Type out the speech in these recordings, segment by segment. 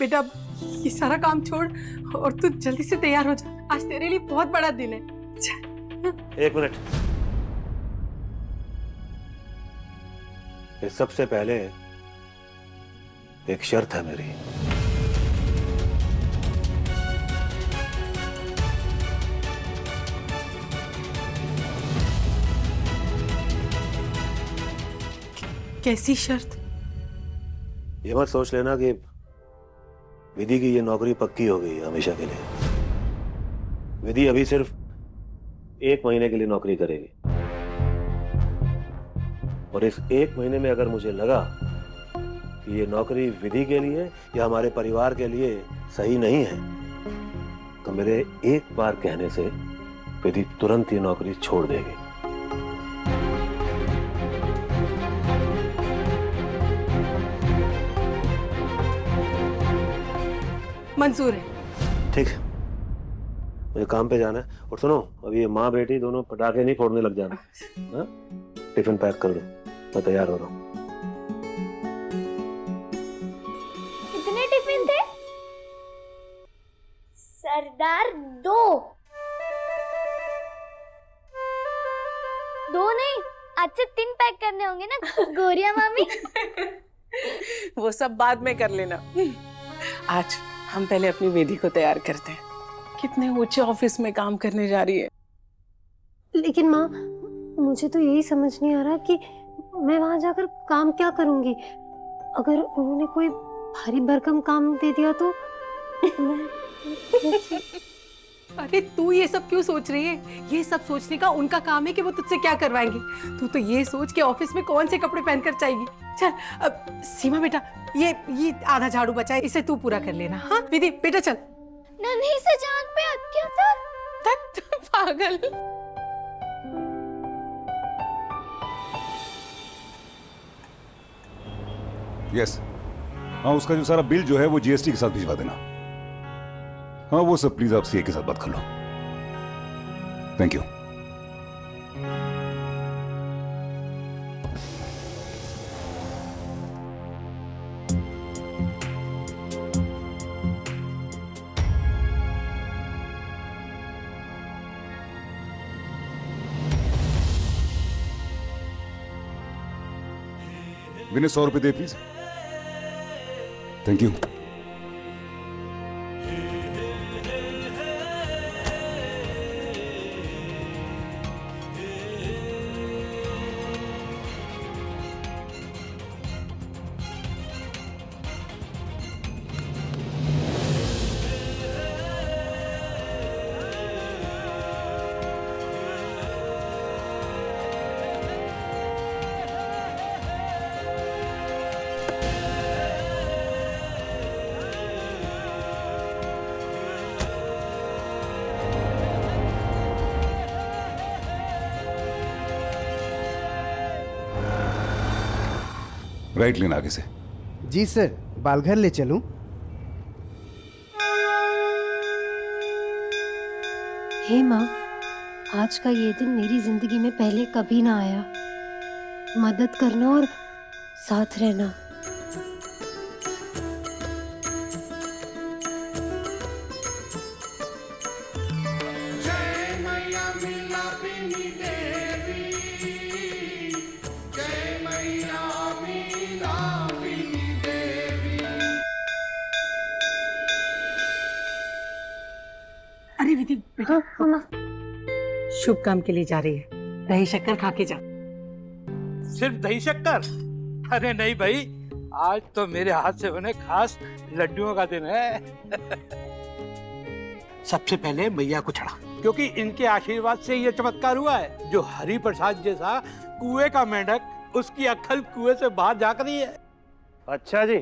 बेटा ये सारा काम छोड़ और तू जल्दी से तैयार हो जा, आज तेरे लिए बहुत बड़ा दिन है। एक मिनट, ये सबसे पहले एक शर्त है मेरी। कैसी शर्त? ये मत सोच लेना कि विधि की ये नौकरी पक्की हो गई है हमेशा के लिए। विधि अभी सिर्फ 1 महीने के लिए नौकरी करेगी, और इस 1 महीने में अगर मुझे लगा कि ये नौकरी विधि के लिए या हमारे परिवार के लिए सही नहीं है, तो मेरे एक बार कहने से विधि तुरंत ये नौकरी छोड़ देगी। मंजूर है। ठीक है, मुझे काम पे जाना है। और सुनो, अभी ये माँ बेटी दोनों पटाखे नहीं फोड़ने लग जाना। हाँ? टिफिन पैक कर दो, मैं तैयार हो रहा हूँ। कितने टिफिन थे? सरदार 2 नहीं, आज से 3 पैक करने होंगे ना गोरिया मामी। वो सब बाद में कर लेना, आज हम पहले अपनी वेदी को तैयार करते हैं। कितने ऊंचे ऑफिस में काम करने जा रही है। लेकिन माँ, मुझे तो यही समझ नहीं आ रहा कि मैं वहां जाकर काम क्या करूंगी। अगर उन्होंने कोई भारी भरकम काम दे दिया तो अरे तू ये सब क्यों सोच रही है? ये सब सोचने का उनका काम है कि वो तुझसे क्या करवाएंगे। तू तो ये सोच के ऑफिस में कौन से कपड़े पहनकर जाएगी। चल अब सीमा बेटा, ये आधा झाड़ू बचा है, इसे तू पूरा कर लेना। हाँ विधि बेटा चल। नन्ही से जान पे अत्याचार। पागल। यस, हाँ उसका जो सारा बिल जो है वो जीएसटी के साथ भिजवा देना। हाँ वो सब प्लीज आप सीए के साथ बात कर लो। Thank you. विनय 100 रुपए दे प्लीज। Thank you. राइट लेन आगे से। जी सर, बालघर ले चलूं? हे माँ, आज का ये दिन मेरी जिंदगी में पहले कभी ना आया। मदद करना और साथ रहना। अरे विधि बेटा, शुभ काम के लिए जा रही है, दही शक्कर खा के जा। सिर्फ दही शक्कर? अरे नहीं भाई, आज तो मेरे हाथ से बने खास लड्डुओं का दिन है। सबसे पहले मैया को चढ़ा, क्योंकि इनके आशीर्वाद से ये चमत्कार हुआ है। जो हरि प्रसाद जैसा कुएं का मेंढक, उसकी अक्ल कुएं से बाहर झांक रही है। अच्छा जी,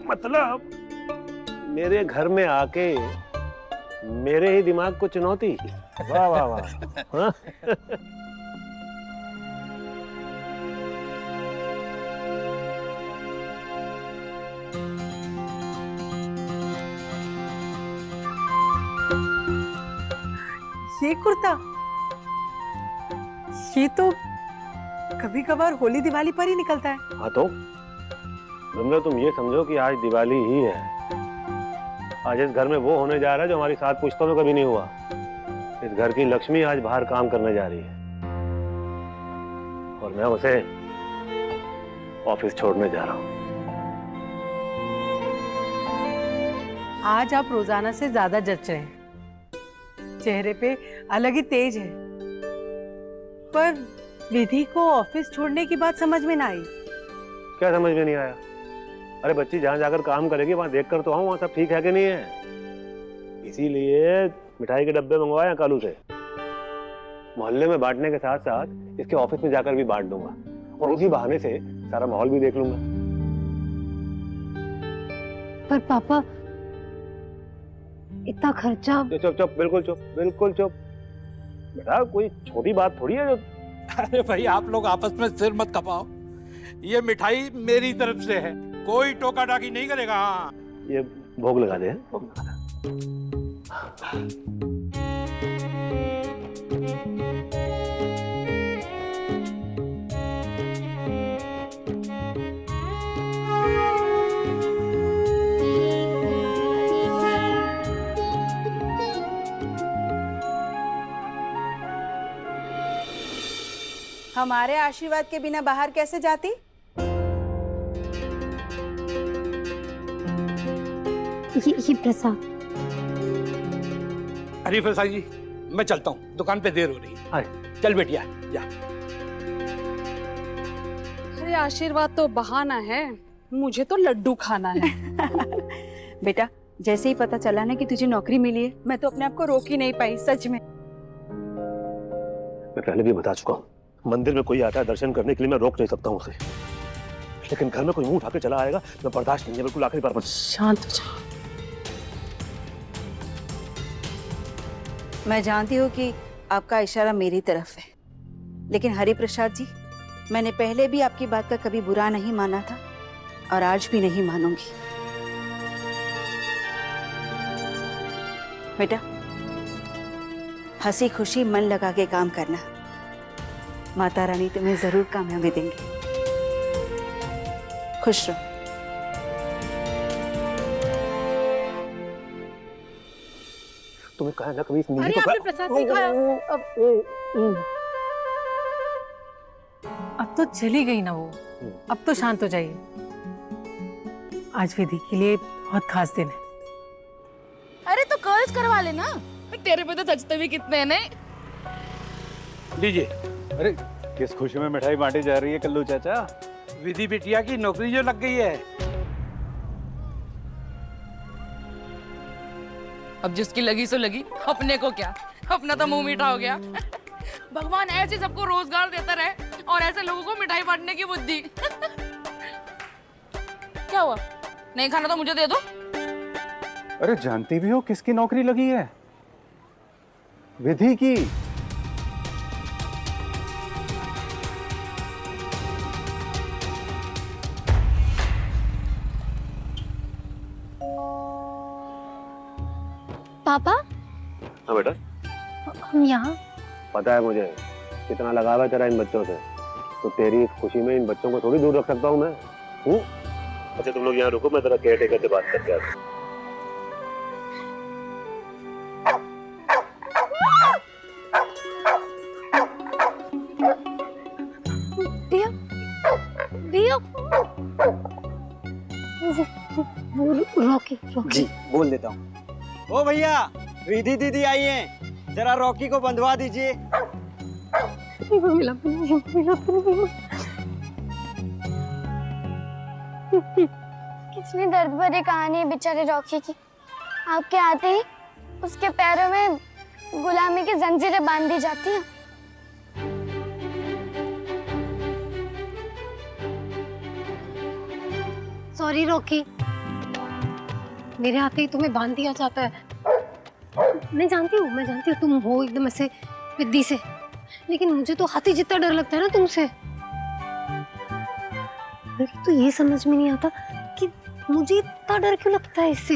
मतलब मेरे घर में आके मेरे ही दिमाग को चुनौती। वाह वाह वाह। हाँ? ये कुर्ता, ये तो कभी कभार होली दिवाली पर ही निकलता है। हाँ तो विमला, तुम ये समझो कि आज दिवाली ही है। आज इस घर में वो होने जा रहा है जो हमारी 7 पुश्तों में कभी नहीं हुआ। इस घर की लक्ष्मी आज बाहर काम करने जा रही है और मैं उसे ऑफिस छोड़ने जा रहा हूँ। आज आप रोजाना से ज्यादा जच रहे हैं, चेहरे पे अलग ही तेज है। पर विधि को ऑफिस छोड़ने की बात समझ में ना आई। क्या समझ में नहीं आया? अरे बच्ची जहां जाकर काम करेगी वहां देख कर तो आऊं वहां सब ठीक है कि नहीं है। इसीलिए मिठाई के डब्बे मंगवाए हैं कालू से। मोहल्ले में बांटने के साथ साथ इसके ऑफिस में जाकर भी बांट दूंगा और उसी बहाने से सारा माहौल भी देख लूंगा। पर पापा, इतना खर्चा। चुप चुप, बिल्कुल चुप, बिल्कुल चुप। बेटा कोई छोटी बात थोड़ी है जो। अरे भाई, आप लोग आपस में सिर मत खपाओ। ये मिठाई मेरी तरफ से है, कोई टोका टाकी नहीं करेगा। हाँ, ये भोग लगा दे, भोग लगा दे। हमारे आशीर्वाद के बिना बाहर कैसे जाती? ये प्रसाद। हरी प्रसाद जी, मैं चलता हूँ, दुकान पे देर हो रही है। चल बेटिया जा। अरे आशीर्वाद तो बहाना है, मुझे तो लड्डू खाना है। बेटा, जैसे ही पता चला ना कि तुझे नौकरी मिली है, मैं तो अपने आप को रोक ही नहीं पाई, सच में। मैं पहले भी बता चुका हूँ, मंदिर में कोई आता है दर्शन करने के लिए, मैं रोक नहीं सकता हूँ उसे। लेकिन घर में कोई मुंह उठा के चला आएगा, मैं बर्दाश्त नहीं है, बिल्कुल आखिरी बार बस। शांत हो जाओ। मैं जानती हूँ कि आपका इशारा मेरी तरफ है, लेकिन हरि प्रसाद जी, मैंने पहले भी आपकी बात का कभी बुरा नहीं माना था और आज भी नहीं मानूंगी। बेटा, हंसी खुशी मन लगा के काम करना, माता रानी तुम्हें जरूर कामयाबी देंगी। खुश रहो। तुम्हें कहा ना कभी इस नीली अरे को आपने प्रसाद नहीं खाया। अब तो चली गई ना वो, अब तो शांत हो जाइए। आज विधि के लिए बहुत खास दिन है। अरे तो कर्ल्स करवा लेना, तेरे पे तो जचते भी कितने हैं। लीजिए। अरे किस खुशी में मिठाई बांटी जा रही है कल्लू चाचा? विधि बिटिया की नौकरी जो लग गई है। अब जिसकी लगी सो लगी, अपने को क्या, अपना तो मुंह मीठा हो गया। भगवान ऐसे सबको रोजगार देता रहे और ऐसे लोगों को मिठाई बांटने की बुद्धि। क्या हुआ, नहीं खाना तो मुझे दे दो। अरे जानती भी हो किसकी नौकरी लगी है? विधि की। पापा, हाँ बेटा, हम यहाँ। पता है मुझे कितना लगाव है तेरा इन बच्चों से, तो तेरी इस खुशी में इन बच्चों को थोड़ी दूर रख सकता हूँ मैं। अच्छा तुम लोग यहाँ रुको, मैं तेरा केयर टेकर से बात करके आता हूँ। दिया, दिया। रॉकी, जी बोल देता हूँ। ओ भैया, विधि दीदी आई हैं, जरा रॉकी को बंधवा दीजिए। कितनी दर्द भरी कहानी है बेचारे रॉकी की। आपके आते ही उसके पैरों में गुलामी की जंजीरें बांध दी जाती हैं। सॉरी रॉकी, मेरे आते ही तुम्हें बांध दिया जाता है। मैं जानती हूँ तुम हो एकदम ऐसे विद्धि से, लेकिन मुझे तो हाथी जितना डर लगता है ना तुमसे। मेरे तो ये समझ में नहीं आता कि मुझे इतना डर क्यों लगता है इससे।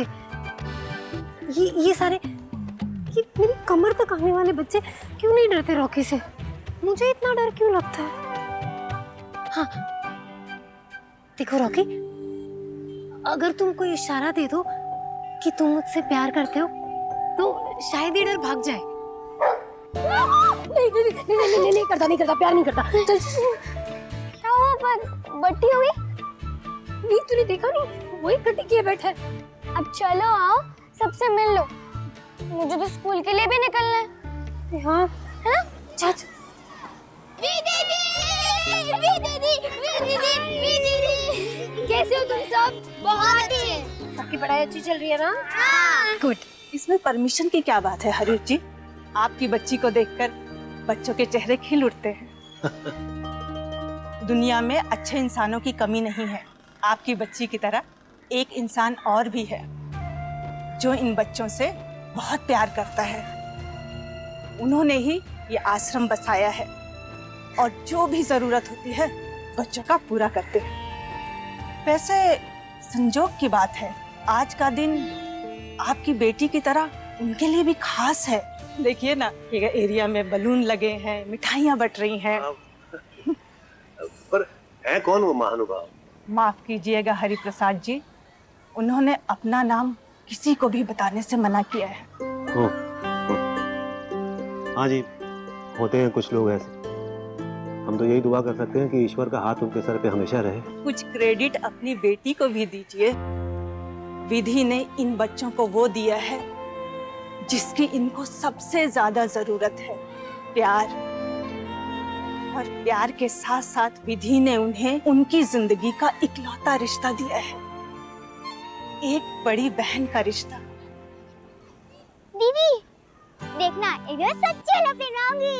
ये सारे, ये मेरी कमर तक आने वाले बच्चे क्यों नहीं डरते रॉकी से? मुझे इतना डर क्यों लगता है? हाँ देखो रॉकी, अगर तुम कोई इशारा दे दो कि तुम मुझसे प्यार करते हो तो शायद ये डर भाग जाए। नहीं करता प्यार नहीं करता। चल क्या हुआ पर बट्टी हुई? नहीं तूने देखा नहीं, वही कटी किए बैठा है। अब चलो आओ सबसे मिल लो, मुझे तो स्कूल के लिए भी निकलना है। हाँ है ना? चल। कैसे हो तुम सब? बहुत अच्छे। सबकी पढ़ाई अच्छी चल रही है ना? गुड। इसमें परमिशन की क्या बात है हरीश जी? आपकी बच्ची को देखकर बच्चों के चेहरे खिल उठते हैं। दुनिया में अच्छे इंसानों की कमी नहीं है। आपकी बच्ची की तरह एक इंसान और भी है जो इन बच्चों से बहुत प्यार करता है। उन्होंने ही ये आश्रम बसाया है और जो भी जरूरत होती है बच्चों का पूरा करते हैं। वैसे संजोग की बात है, आज का दिन आपकी बेटी की तरह उनके लिए भी खास है। देखिए ना, ये एरिया में बलून लगे हैं, मिठाइयाँ बट रही हैं। पर है कौन वो महानुभाव? माफ कीजिएगा हरिप्रसाद जी, उन्होंने अपना नाम किसी को भी बताने से मना किया है। हाँ जी, होते हैं कुछ लोग ऐसे। हम तो यही दुआ कर सकते हैं कि ईश्वर का हाथ उनके सर पे हमेशा रहे। कुछ क्रेडिट अपनी बेटी को भी दीजिए। विधि ने इन बच्चों को वो दिया है जिसकी इनको सबसे ज्यादा जरूरत है, प्यार। और प्यार के साथ साथ विधि ने उन्हें उनकी जिंदगी का इकलौता रिश्ता दिया है, एक बड़ी बहन का रिश्ता। दीदी देखना, इधर सच्चे लपेटाऊंगी।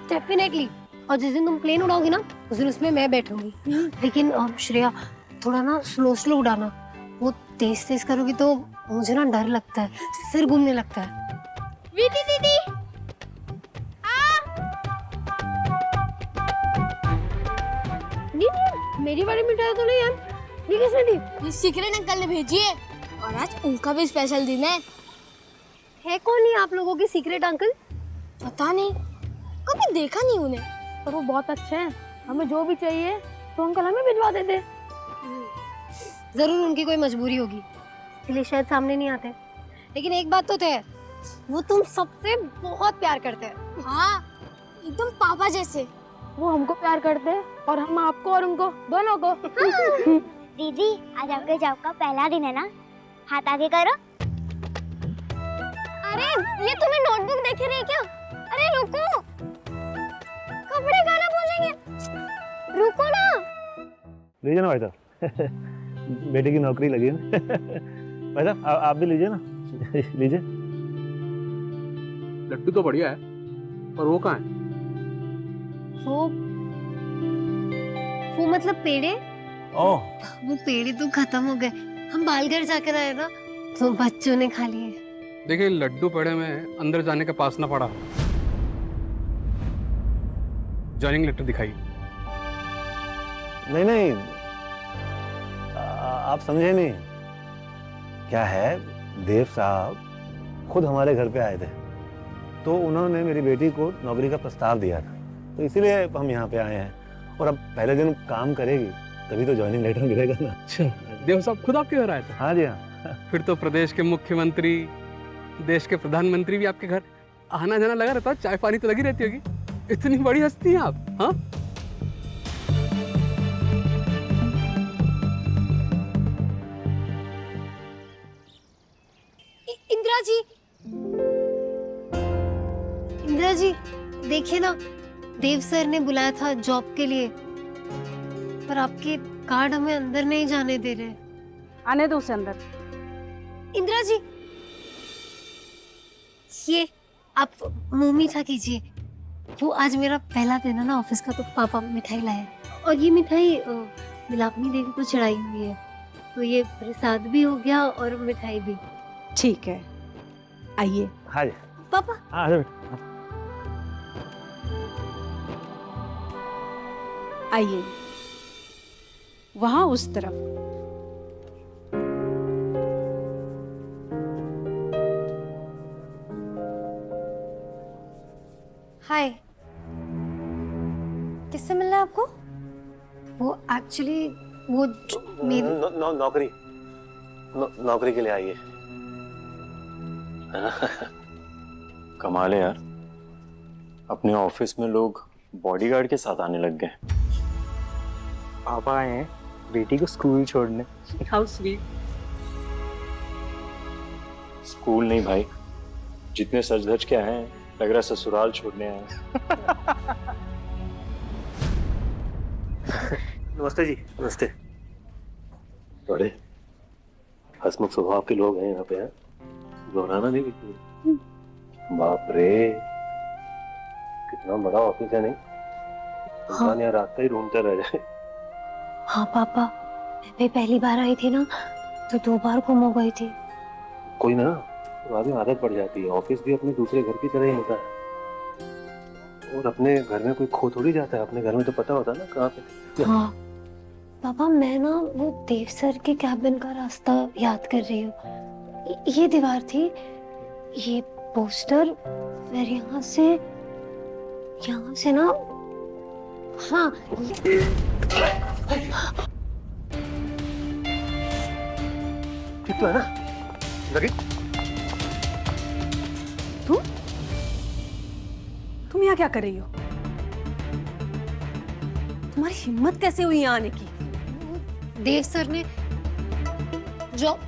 डेफिनेटली। और जिस दिन तुम प्लेन उड़ाओगी ना, उस दिन उसमें मैं बैठूंगी। लेकिन श्रेया, थोड़ा ना स्लो उड़ाना। वो तेज तेज करोगी तो मुझे ना डर लगता है, सिर घूमने लगता है। विधि दीदी नहीं, मेरी वाली मिठाई तो नहीं यार। ये किसने दी? ये सीक्रेट अंकल ने भेजी है और आज उनका भी स्पेशल दिन है कौन ही आप लोगों के सीक्रेट अंकल? पता नहीं, कभी देखा नहीं उन्हें। पर वो बहुत अच्छे हैं, हमें जो भी चाहिए तो अंकल हमें भिजवा देते। जरूर उनकी कोई मजबूरी होगी, इसलिए शायद सामने नहीं आते। लेकिन एक बात तो है, वो तुम सबसे बहुत प्यार करते हैं। हाँ, एकदम पापा जैसे। वो हमको प्यार करते हैं और हम आपको और उनको दोनों को। दीदी आज आपके जॉब का पहला दिन है ना, हाथ आगे करो। अरे ये तुम्हें नोटबुक देख रही है क्या? अरे रुको, कपड़े खराब हो जाएंगे, रुको ना। लीजिए ना भाई साहब, बेटे की नौकरी लगी है ना। भाई साहब आप भी लीजिए ना। लीजिए। लड्डू तो बढ़िया है, पर वो कहाँ है? वो मतलब पेड़े? ओह, वो पेड़े तो खत्म हो गए, हम बालघर जाकर आए ना, तो बच्चों ने खा लिए। देखिए, लड्डू पेड़े में अंदर जाने का पास ना पड़ा। जॉइनिंग लेटर दिखाइए। नहीं, आप समझे नहीं। क्या है, देव साहब खुद हमारे घर पे आए थे, तो उन्होंने मेरी बेटी को नौकरी का प्रस्ताव दिया था, तो इसीलिए हम यहाँ पे आए हैं। और अब पहले दिन काम करेगी तभी तो जॉइनिंग लेटर मिलेगा ना। अच्छा, देव साहब खुद आपके घर आए थे? हाँ जी हाँ। फिर तो प्रदेश के मुख्यमंत्री, देश के प्रधानमंत्री भी आपके घर आना जाना लगा रहता, चाय पानी तो लगी रहती होगी। इतनी बड़ी हस्ती हैं आप। हाँ, इंदिरा जी देखिए ना, देव सर ने बुलाया था जॉब के लिए, पर आपके कार्ड हमें अंदर नहीं जाने दे रहे। आने दो उसे अंदर। इंदिरा जी, ये आप मुंह मीठा कीजिए। वो आज मेरा पहला दिन है ना ऑफिस का, तो पापा मिठाई लाए और ये मिठाई मिलापनी देवी को चढ़ाई हुई है, तो ये प्रसाद भी हो गया और मिठाई भी। ठीक है, आइए। हाँ जी पापा। हाँ बेटा। आइए, वहां उस तरफ। हाय, किससे मिलना है आपको? वो एक्चुअली वो मेरी नौकरी नौकरी के लिए आई है ना? कमाल है यार, अपने ऑफिस में लोग बॉडीगार्ड के साथ आने लग गए। पापा आए हैं बेटी को स्कूल छोड़ने। How sweet. स्कूल नहीं भाई, जितने सज धज के आए हैं लग रहा है ससुराल छोड़ने आए हैं। नमस्ते जी। नमस्ते। बड़े हंसमुख स्वभाव के लोग हैं यहाँ पे। घबराना नहीं बिल्कुल। बाप रे, कितना बड़ा ऑफिस है नहीं? इंसान यहाँ रास्ता ही ढूंढते रह जाए। हाँ पापा, मैं पहली बार आई थी ना तो 2 बार गुम हो गई थी। कोई ना, बाद में आदत पड़ जाती है। ऑफिस भी अपने दूसरे घर की तरह ही होता है। और अपने घर में कोई खो थोड़ी जाता है, अपने घर में तो पता होता है ना कहाँ पे। हाँ पापा, मैं ना वो देव सर के कैबिन का रास्ता याद कर रही हूँ। ये दीवार थी, ये पोस्टर, फिर यहाँ से ना, हाँ ठीक तो है ना? लगे? तुम यहाँ क्या कर रही हो? तुम्हारी हिम्मत कैसे हुई यहाँ आने की? देव सर ने जॉब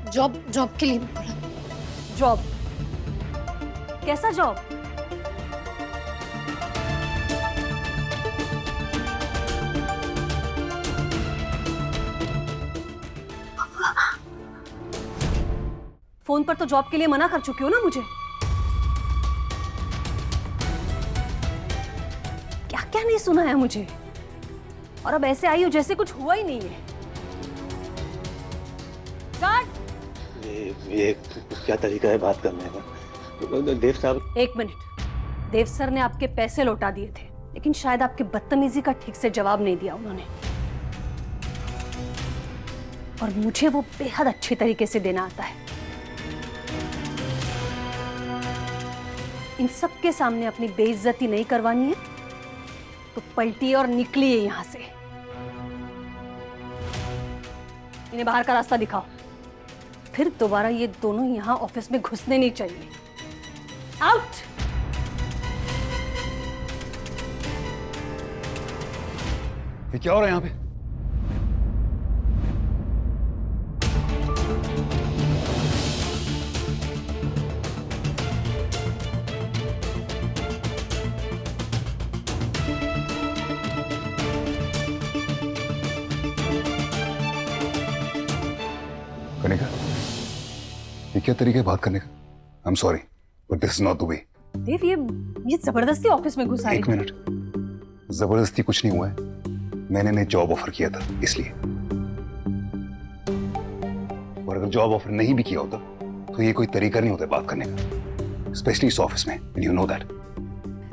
के लिए बोला। जॉब? कैसा जॉब? फोन पर तो जॉब के लिए मना कर चुकी हो ना मुझे। क्या क्या नहीं सुना है मुझे, और अब ऐसे आई हो जैसे कुछ हुआ ही नहीं है। ये क्या तरीका है बात करने का? देव साहब, 1 मिनट। देव सर ने आपके पैसे लौटा दिए थे, लेकिन शायद आपके बदतमीजी का ठीक से जवाब नहीं दिया उन्होंने, और मुझे वो बेहद अच्छी तरीके से देना आता है। इन सब के सामने अपनी बेइज्जती नहीं करवानी है तो पलटिए और निकलिए यहां से। इन्हें बाहर का रास्ता दिखाओ, फिर दोबारा ये दोनों यहां ऑफिस में घुसने नहीं चाहिए। आउट। ये क्या हो रहा है यहाँ पे? कनिका, ये क्या तरीका है बात करने का? I am sorry but this is not the way. Dev, ये जबरदस्ती ऑफिस में घुसा रही। 1 मिनट, जबरदस्ती कुछ नहीं हुआ है। मैंने इन्हें जॉब ऑफर किया था इसलिए, और अगर जॉब ऑफर नहीं भी किया होता तो ये कोई तरीका नहीं होता बात करने का, स्पेशली इस ऑफिस में, एंड यू नो दैट।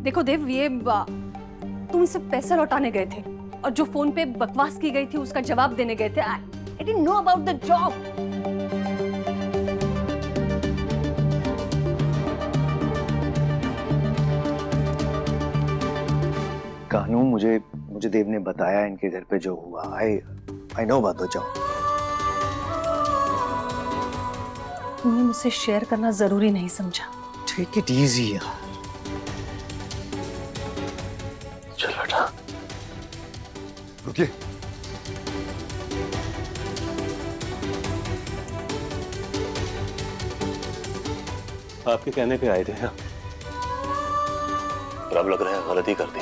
देखो देव, ये तुम इसे पैसे लौटाने गए थे, और जो फोन पे बकवास की गई थी उसका जवाब देने गए थे। I didn't know about the job. Kanu, मुझे देव ने बताया इनके घर पे जो हुआ। I know about the job. तुमने मुझसे शेयर करना जरूरी नहीं समझा। टेक इट इजी यार। चल बेटा, रुकिए। आपके कहने पे आए थे ना, और अब लग रहा है गलती कर दी।